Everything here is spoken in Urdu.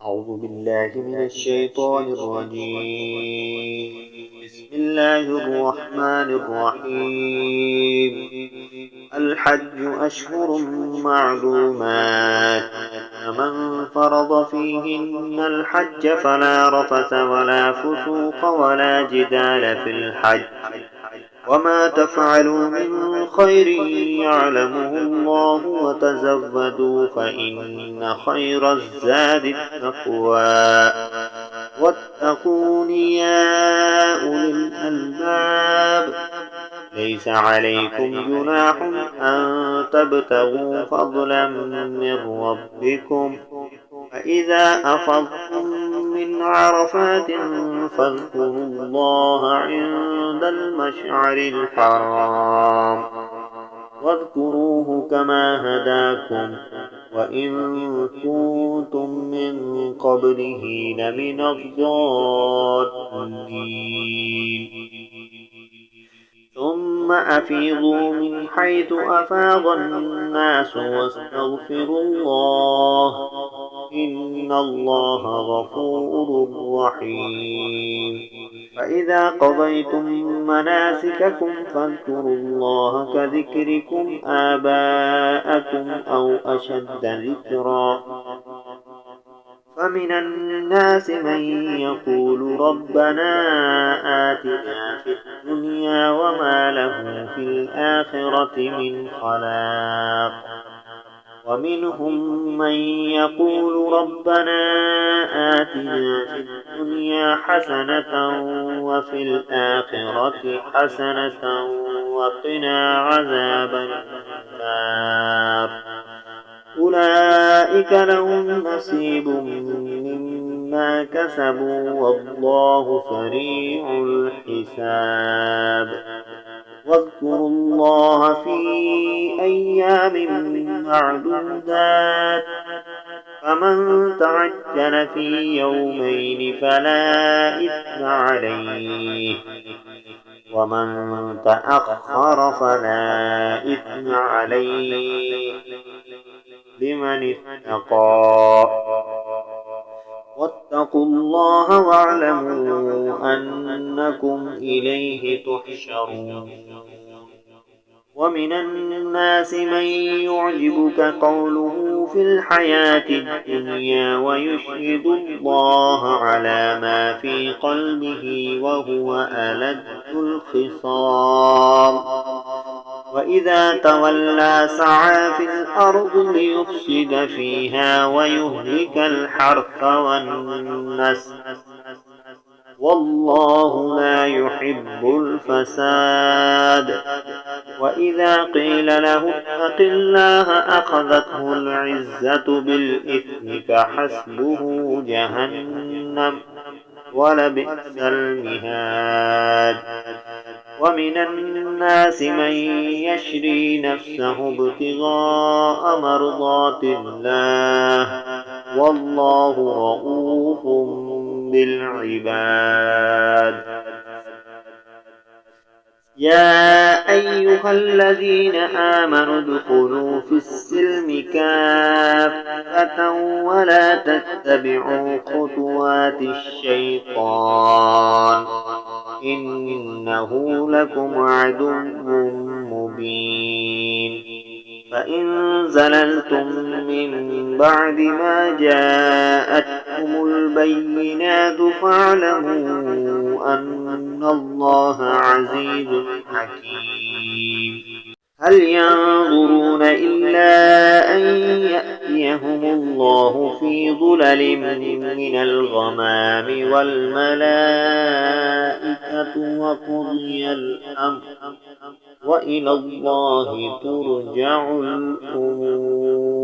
أعوذ بالله من الشيطان الرجيم. بسم الله الرحمن الرحيم. الحج أشهر معلومات، فمن فرض فيهن الحج فلا رفث ولا فسوق ولا جدال في الحج، وما تفعلوا من خير يعلمه الله، وتزودوا فإن خير الزاد التقوى، واتقون يا أولي الألباب. ليس عليكم جناح أن تبتغوا فضلا من ربكم، فإذا أفضتم من عرفات فاذكروا الله عند المشعر الحرام، واذكروه كما هداكم وإن كنتم من قبله لمن الضالين. ثم أفيضوا من حيث أفاض الناس واستغفروا الله، إن الله غفور رحيم. فإذا قضيتم مناسككم فاذكروا الله كذكركم آباءكم أو أشد ذكرا. فمن الناس من يقول ربنا آتنا في الدنيا وما له في الآخرة من خلاق، ومنهم من يقول ربنا آتنا في الدنيا حسنة وفي الآخرة حسنة وقنا عذاب النار. أولئك لهم نصيب مما كسبوا والله سريع الحساب. واذكروا الله في أيام معدودات، فمن تعجل في يومين فلا إثم عليه، ومن تأخر فلا إثم عليه لمن اتقى. واتقوا الله واعلموا أنكم إليه تحشرون. ومن الناس من يعجبك قوله في الحياة الدنيا ويشهد الله على ما في قلبه وهو ألد الخصام، وإذا تولى سعى في الأرض ليفسد فيها ويهلك الحرث والنسل، والله لا يحب الفساد. وإذا قيل له اتق الله أخذته العزة بالإثم فحسبه جهنم ولبئس المهاد. ومن الناس من يشري نفسه ابتغاء مرضات الله، والله رؤوف بالعباد. يا أيها الذين آمنوا ادخلوا في السلم كافة ولا تتبعوا خطوات الشيطان، إنه لكم عدو مبين. فإن زللتم من بعد ما جاءتكم البينات فاعلموا أن الله عزيز حكيم. هل ينظرون إلا أن يأتيهم الله في ظلل من الغمام والملائكة وقضي الأمر وإلى الله ترجع الأمور.